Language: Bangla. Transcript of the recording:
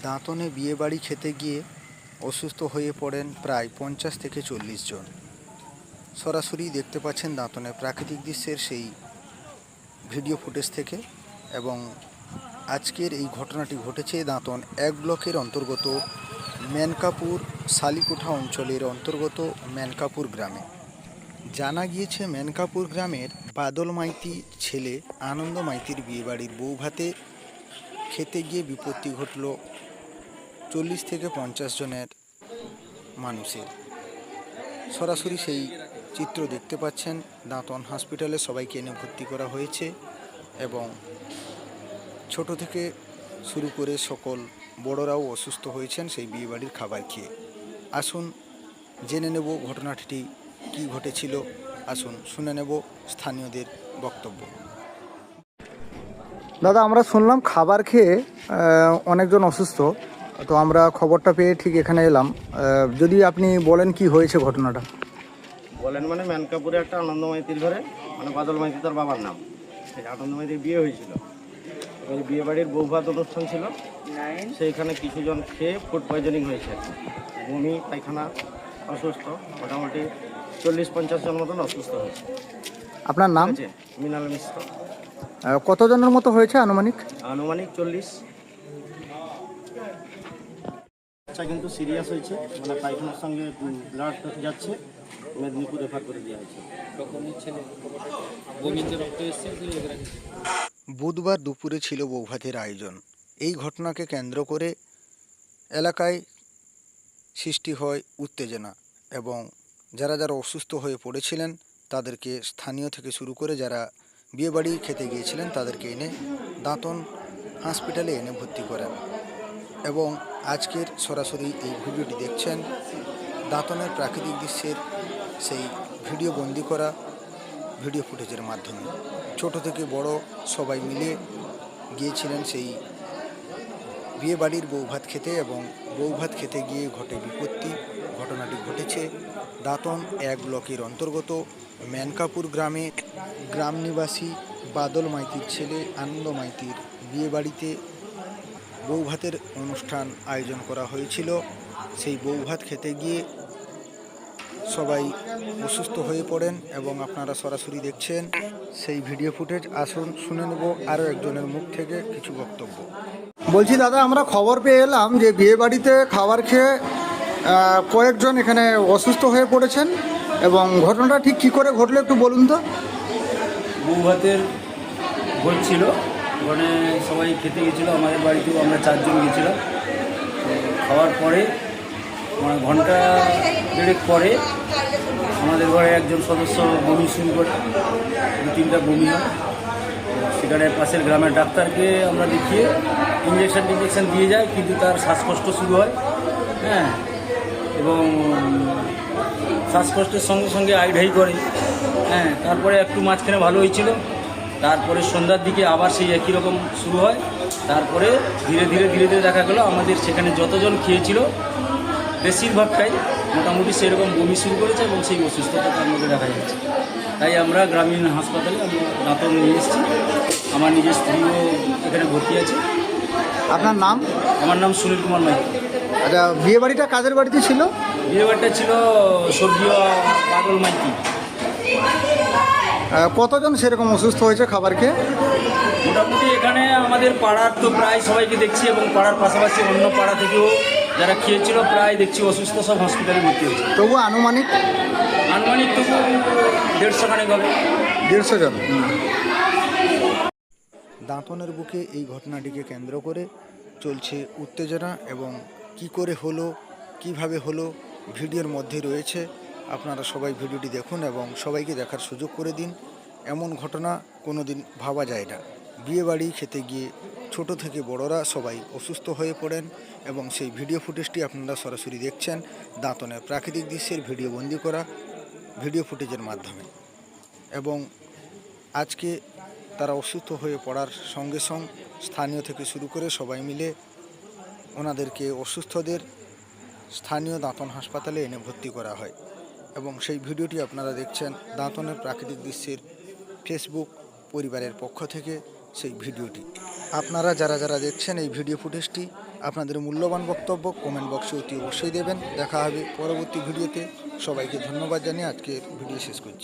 দাঁতনে বিয়েবাড়ি খেতে গিয়ে অসুস্থ হয়ে পড়েন প্রায় 50 থেকে 40 জন। সরাসরি দেখতে পাচ্ছেন দাঁতনের প্রাকৃতিক দৃশ্যের সেই ভিডিও ফুটেজ থেকে। এবং আজকের এই ঘটনাটি ঘটেছে দাঁতন 1 ব্লকের অন্তর্গত মেনকাপুর শালিকোঠা অঞ্চলের অন্তর্গত মেনকাপুর গ্রামে। জানা গিয়েছে মেনকাপুর গ্রামের বাদল মাইতি ছেলে আনন্দ মাইতির বিয়েবাড়ির বৌভাতে খেতে গিয়ে বিপত্তি ঘটল 40 থেকে 50 জনের মানুষের। সরাসরি সেই চিত্র দেখতে পাচ্ছেন। দাঁতন হসপিটালে সবাইকে এনে ভর্তি করা হয়েছে এবং ছোট থেকে শুরু করে সকল বড়রাও অসুস্থ হয়েছেন সেই বিয়েবাড়ির খাবার খেয়ে। আসুন জেনে নেব ঘটনাটি কী ঘটেছিল। আসুন শুনে নেব স্থানীয়দের বক্তব্য। দাদা, আমরা শুনলাম খাবার খেয়ে অনেকজন অসুস্থ, তো আমরা খবরটা পেয়ে ঠিক এখানে এলাম। যদি আপনি বলেন কি হয়েছে ঘটনাটা। বলেন মানে মেনকাপুরে একটা আনন্দ মাইতির ঘরে, মানে বাদল মাইতি তার বাবার নাম, সেই আনন্দ মাইতির বিয়ে হয়েছিল। ওই বিয়ে বাড়ির বৌভাত অনুষ্ঠান ছিল, সেইখানে কিছুজন খেয়ে ফুড পয়জনিং হয়েছে। বমি পায়খানা, অসুস্থ মোটামুটি 40-50 জন মতন অসুস্থ হয়েছে। আপনার নাম? মৃণাল মিশ্র। কতজনের মতো হয়েছে আনুমানিক? 40। আচ্ছা, কিন্তু সিরিয়াস হয়েছে, মানে পায়খানার সঙ্গে ব্লাড যাচ্ছে, মেদিনীপুর রেফার করে দেওয়া হয়েছে। বুধবার দুপুরে ছিল বৌভাতের আয়োজন। এই ঘটনাকে কেন্দ্র করে এলাকায় সৃষ্টি হয় উত্তেজনা এবং যারা যারা অসুস্থ হয়ে পড়েছিলেন তাদেরকে স্থানীয় থেকে শুরু করে যারা বিয়েবাড়ি খেতে গিয়েছিলেন তাদেরকে এনে দাঁতন হসপিটালে এনে ভর্তি করেন। এবং আজকের সরাসরি এই ভিডিওটি দেখছেন দাঁতনের প্রাকৃতিক দৃশ্যের সেই ভিডিও বন্দি করা ভিডিও ফুটেজের মাধ্যমে। ছোট থেকে বড় সবাই মিলে গিয়েছিলেন সেই বিয়েবাড়ির বৌভাত খেতে এবং বৌভাত খেতে গিয়ে ঘটে বিপত্তি। ঘটনাটি ঘটেছে দাঁতন 1 ব্লকের অন্তর্গত মেনকাপুর গ্রামে। গ্রাম নিবাসী বাদল মাইতির ছেলে আনন্দ মাইতির বিয়েবাড়িতে বৌভাতের অনুষ্ঠান আয়োজন করা হয়েছিল। সেই বৌভাত খেতে গিয়ে সবাই অসুস্থ হয়ে পড়েন এবং আপনারা সরাসরি দেখছেন সেই ভিডিও ফুটেজ। আসুন শুনে নেব আরও একজনের মুখ থেকে কিছু বক্তব্য। বলছি দাদা, আমরা খবর পেয়ে এলাম যে বিয়েবাড়িতে খাবার খেয়ে কয়েকজন এখানে অসুস্থ হয়ে পড়েছেন এবং ঘটনাটা ঠিক কী করে ঘটলো একটু বলুন তো। বৌভাতের ভোজ ছিল, ওখানে সবাই খেতে গেছিলো, আমাদের বাড়িতেও আমরা 4 জন গেছিলাম। খাওয়ার পরে মানে ঘন্টা 1.5 পরে আমাদের ঘরে একজন সদস্য বমি শুরু করে, 2-3টা বমি হয়। সেখানে পাশের গ্রামের ডাক্তারকে আমরা দেখিয়ে ইঞ্জেকশন দিয়ে যায়, কিন্তু তার শ্বাসকষ্ট শুরু হয়। হ্যাঁ, এবং শ্বাসকষ্টের সঙ্গে সঙ্গে আইঢাই করে। হ্যাঁ, তারপরে একটু মাঝখানে ভালো হয়েছিল, তারপরে সন্ধ্যার দিকে আবার সেই একই রকম শুরু হয়। তারপরে ধীরে ধীরে দেখা গেলো আমাদের সেখানে যতজন খেয়েছিল বেশিরভাগটাই মোটামুটি সেরকম বমি শুরু করেছে এবং সেই অসুস্থতা তার মধ্যে দেখা যাচ্ছে। তাই আমরা গ্রামীণ হাসপাতালে দাঁতন নিয়ে এসেছি। আমার নিজের স্ত্রীও এখানে ভর্তি আছে। আপনার নাম? আমার নাম সুনীল কুমার মাইতি। আচ্ছা, বিয়েবাড়িটা কাদের বাড়িতে ছিল? বিয়েবাড়িটা ছিল স্বর্গীয় বাদল মাইতি। কতজন সেরকম অসুস্থ হয়েছে খাবার খেয়ে? মোটামুটি এখানে আমাদের পাড়ার তো প্রায় সবাইকে দেখছি এবং পাড়ার পাশাপাশি অন্য পাড়া থেকেও যারা খেয়েছিল প্রায় দেখছি অসুস্থ, সব হসপিটালে ভর্তি হয়েছে। তবু আনুমানিক তবু 150 খানেক হবে। 150 জন। দাঁতনের বুকে এই ঘটনাটিকে কেন্দ্র করে চলছে উত্তেজনা এবং কি করে হলো, কিভাবে হলো, ভিডিওর মধ্যে রয়েছে। আপনারা সবাই ভিডিওটি দেখুন এবং সবাইকে দেখার সুযোগ করে দিন। এমন ঘটনা কোনো দিন ভাবা যায় না। বিয়েবাড়ি খেতে গিয়ে ছোট থেকে বড়রা সবাই অসুস্থ হয়ে পড়েন এবং সেই ভিডিও ফুটেজটি আপনারা সরাসরি দেখছেন দাঁতনের প্রাকৃতিক দৃশ্যের ভিডিও বন্দি করা ভিডিও ফুটেজের মাধ্যমে। এবং আজকে তারা অসুস্থ হয়ে পড়ার সঙ্গে সঙ্গে স্থানীয় থেকে শুরু করে সবাই মিলে ওনাদেরকে অসুস্থদের স্থানীয় দাঁতন হাসপাতালে এনে ভর্তি করা হয় এবং সেই ভিডিওটি আপনারা দেখছেন দাঁতনের প্রাকৃতিক দৃশ্যের ফেসবুক পরিবারের পক্ষ থেকে। সেই ভিডিওটি আপনারা যারা যারা দেখছেন এই ভিডিও ফুটেজটি আপনাদের মূল্যবান বক্তব্য কমেন্ট বক্সে অতি অবশ্যই দেবেন। দেখা হবে পরবর্তী ভিডিওতে। সবাইকে ধন্যবাদ জানিয়ে আজকের ভিডিও শেষ করছি।